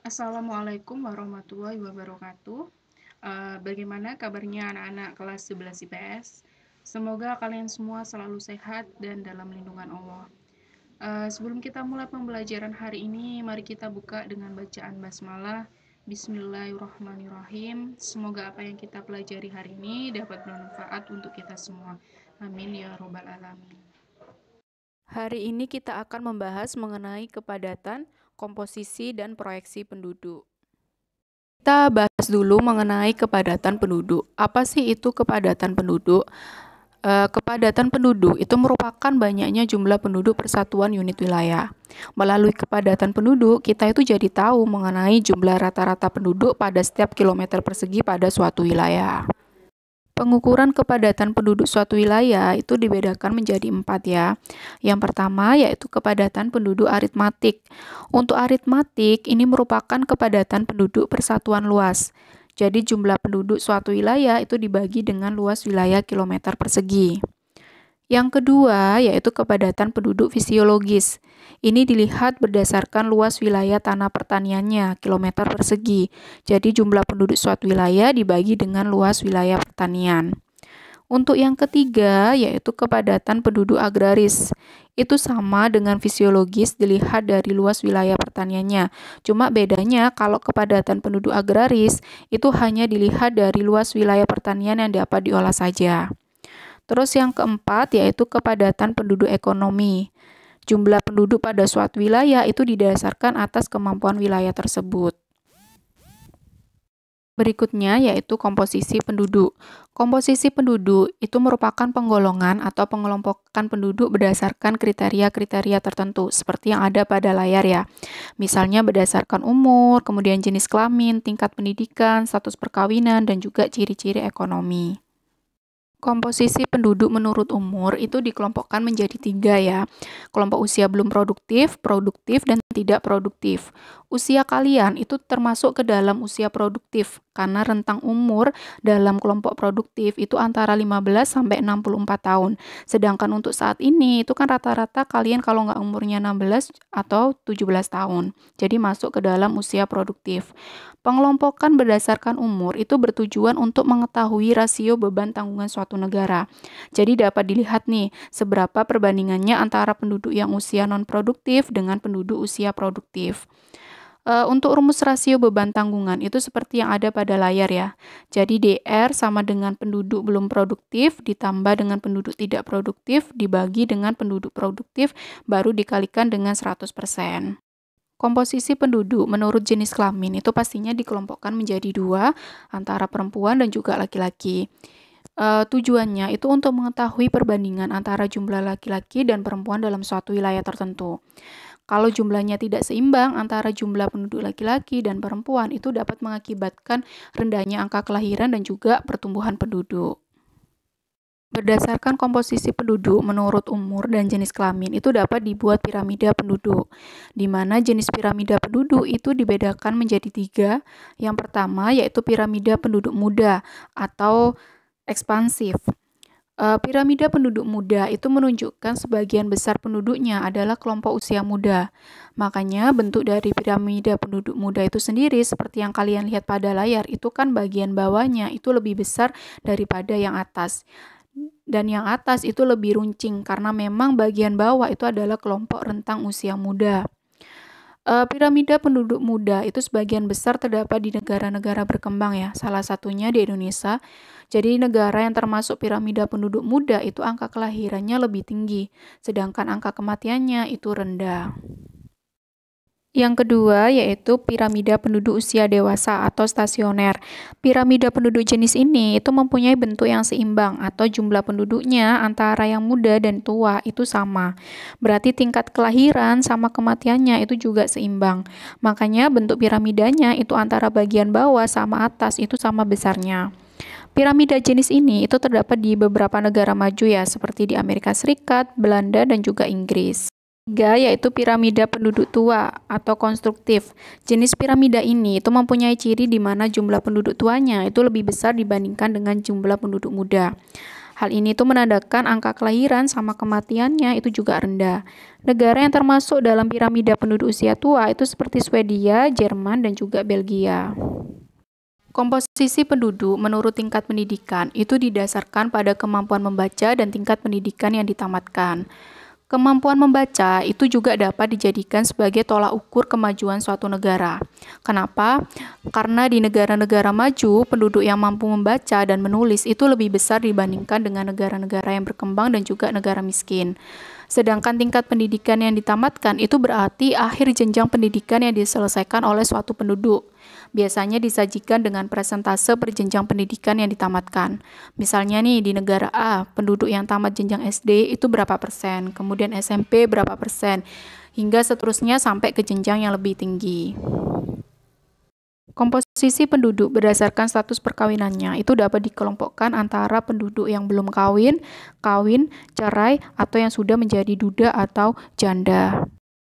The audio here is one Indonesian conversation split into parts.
Assalamualaikum warahmatullahi wabarakatuh. Bagaimana kabarnya anak-anak kelas 11 IPS? Semoga kalian semua selalu sehat dan dalam lindungan Allah. Sebelum kita mulai pembelajaran hari ini, mari kita buka dengan bacaan basmalah. Bismillahirrahmanirrahim. Semoga apa yang kita pelajari hari ini dapat bermanfaat untuk kita semua. Amin ya robbal alamin. Hari ini kita akan membahas mengenai kepadatan, komposisi, dan proyeksi penduduk. Kita bahas dulu mengenai kepadatan penduduk. Apa sih itu kepadatan penduduk? Kepadatan penduduk itu merupakan banyaknya jumlah penduduk persatuan unit wilayah. Melalui kepadatan penduduk, kita itu jadi tahu mengenai jumlah rata-rata penduduk pada setiap kilometer persegi pada suatu wilayah. Pengukuran kepadatan penduduk suatu wilayah itu dibedakan menjadi 4 ya. Yang pertama yaitu kepadatan penduduk aritmatik. Untuk aritmatik ini merupakan kepadatan penduduk persatuan luas. Jadi jumlah penduduk suatu wilayah itu dibagi dengan luas wilayah kilometer persegi. Yang kedua yaitu kepadatan penduduk fisiologis. Ini dilihat berdasarkan luas wilayah tanah pertaniannya, kilometer persegi. Jadi jumlah penduduk suatu wilayah dibagi dengan luas wilayah pertanian. Untuk yang ketiga yaitu kepadatan penduduk agraris. Itu sama dengan fisiologis dilihat dari luas wilayah pertaniannya. Cuma bedanya kalau kepadatan penduduk agraris itu hanya dilihat dari luas wilayah pertanian yang dapat diolah saja. Terus yang keempat yaitu kepadatan penduduk ekonomi. Jumlah penduduk pada suatu wilayah itu didasarkan atas kemampuan wilayah tersebut. Berikutnya yaitu komposisi penduduk. Komposisi penduduk itu merupakan penggolongan atau pengelompokan penduduk berdasarkan kriteria-kriteria tertentu seperti yang ada pada layar ya. Misalnya berdasarkan umur, kemudian jenis kelamin, tingkat pendidikan, status perkawinan, dan juga ciri-ciri ekonomi. Komposisi penduduk menurut umur itu dikelompokkan menjadi 3 ya. Kelompok usia belum produktif, produktif, dan tidak produktif. Usia kalian itu termasuk ke dalam usia produktif karena rentang umur dalam kelompok produktif itu antara 15 sampai 64 tahun. Sedangkan untuk saat ini itu kan rata-rata kalian kalau nggak umurnya 16 atau 17 tahun. Jadi masuk ke dalam usia produktif. Pengelompokan berdasarkan umur itu bertujuan untuk mengetahui rasio beban tanggungan suatu negara. Jadi dapat dilihat nih, seberapa perbandingannya antara penduduk yang usia non-produktif dengan penduduk usia produktif. Untuk rumus rasio beban tanggungan itu seperti yang ada pada layar ya. Jadi DR sama dengan penduduk belum produktif ditambah dengan penduduk tidak produktif dibagi dengan penduduk produktif baru dikalikan dengan 100%. Komposisi penduduk menurut jenis kelamin itu pastinya dikelompokkan menjadi 2 antara perempuan dan juga laki-laki. Tujuannya itu untuk mengetahui perbandingan antara jumlah laki-laki dan perempuan dalam suatu wilayah tertentu. Kalau jumlahnya tidak seimbang antara jumlah penduduk laki-laki dan perempuan itu dapat mengakibatkan rendahnya angka kelahiran dan juga pertumbuhan penduduk. Berdasarkan komposisi penduduk menurut umur dan jenis kelamin itu dapat dibuat piramida penduduk, di mana jenis piramida penduduk itu dibedakan menjadi 3. Yang pertama yaitu piramida penduduk muda atau ekspansif. Piramida penduduk muda itu menunjukkan sebagian besar penduduknya adalah kelompok usia muda. Makanya bentuk dari piramida penduduk muda itu sendiri seperti yang kalian lihat pada layar itu kan bagian bawahnya itu lebih besar daripada yang atas. Dan yang atas itu lebih runcing karena memang bagian bawah itu adalah kelompok rentang usia muda. Piramida penduduk muda itu sebagian besar terdapat di negara-negara berkembang ya, salah satunya di Indonesia. Jadi negara yang termasuk piramida penduduk muda itu angka kelahirannya lebih tinggi, sedangkan angka kematiannya itu rendah. Yang kedua yaitu piramida penduduk usia dewasa atau stasioner. Piramida penduduk jenis ini itu mempunyai bentuk yang seimbang atau jumlah penduduknya antara yang muda dan tua itu sama. Berarti tingkat kelahiran sama kematiannya itu juga seimbang. Makanya bentuk piramidanya itu antara bagian bawah sama atas itu sama besarnya. Piramida jenis ini itu terdapat di beberapa negara maju ya, seperti di Amerika Serikat, Belanda, dan juga Inggris. 3 yaitu piramida penduduk tua atau konstruktif. Jenis piramida ini itu mempunyai ciri di mana jumlah penduduk tuanya itu lebih besar dibandingkan dengan jumlah penduduk muda. Hal ini tuh menandakan angka kelahiran sama kematiannya itu juga rendah. Negara yang termasuk dalam piramida penduduk usia tua itu seperti Swedia, Jerman, dan juga Belgia. Komposisi penduduk menurut tingkat pendidikan itu didasarkan pada kemampuan membaca dan tingkat pendidikan yang ditamatkan. Kemampuan membaca itu juga dapat dijadikan sebagai tolak ukur kemajuan suatu negara. Kenapa? Karena di negara-negara maju, penduduk yang mampu membaca dan menulis itu lebih besar dibandingkan dengan negara-negara yang berkembang dan juga negara miskin. Sedangkan tingkat pendidikan yang ditamatkan itu berarti akhir jenjang pendidikan yang diselesaikan oleh suatu penduduk. Biasanya disajikan dengan persentase perjenjang pendidikan yang ditamatkan. Misalnya nih di negara A, penduduk yang tamat jenjang SD itu berapa persen, kemudian SMP berapa persen, hingga seterusnya sampai ke jenjang yang lebih tinggi. Komposisi penduduk berdasarkan status perkawinannya itu dapat dikelompokkan antara penduduk yang belum kawin, kawin, cerai, atau yang sudah menjadi duda atau janda.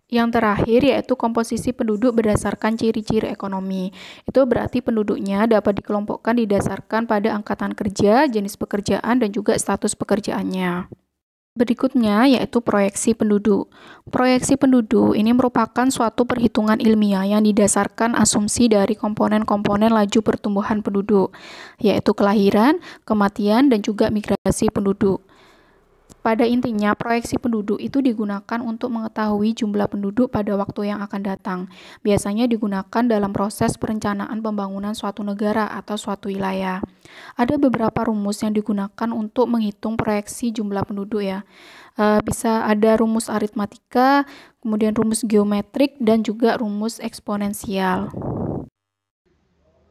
Yang terakhir yaitu komposisi penduduk berdasarkan ciri-ciri ekonomi. Itu berarti penduduknya dapat dikelompokkan didasarkan pada angkatan kerja, jenis pekerjaan, dan juga status pekerjaannya. Berikutnya yaitu proyeksi penduduk. Proyeksi penduduk ini merupakan suatu perhitungan ilmiah yang didasarkan asumsi dari komponen-komponen laju pertumbuhan penduduk, yaitu kelahiran, kematian, dan juga migrasi penduduk. Pada intinya, proyeksi penduduk itu digunakan untuk mengetahui jumlah penduduk pada waktu yang akan datang. Biasanya digunakan dalam proses perencanaan pembangunan suatu negara atau suatu wilayah. Ada beberapa rumus yang digunakan untuk menghitung proyeksi jumlah penduduk ya. Bisa ada rumus aritmatika, kemudian rumus geometrik, dan juga rumus eksponensial.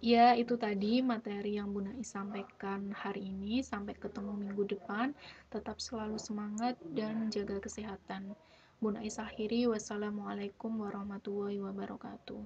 Ya, itu tadi materi yang Bu Nais sampaikan hari ini. Sampai ketemu minggu depan. Tetap selalu semangat dan jaga kesehatan. Bu Nais akhiri. Wassalamualaikum warahmatullahi wabarakatuh.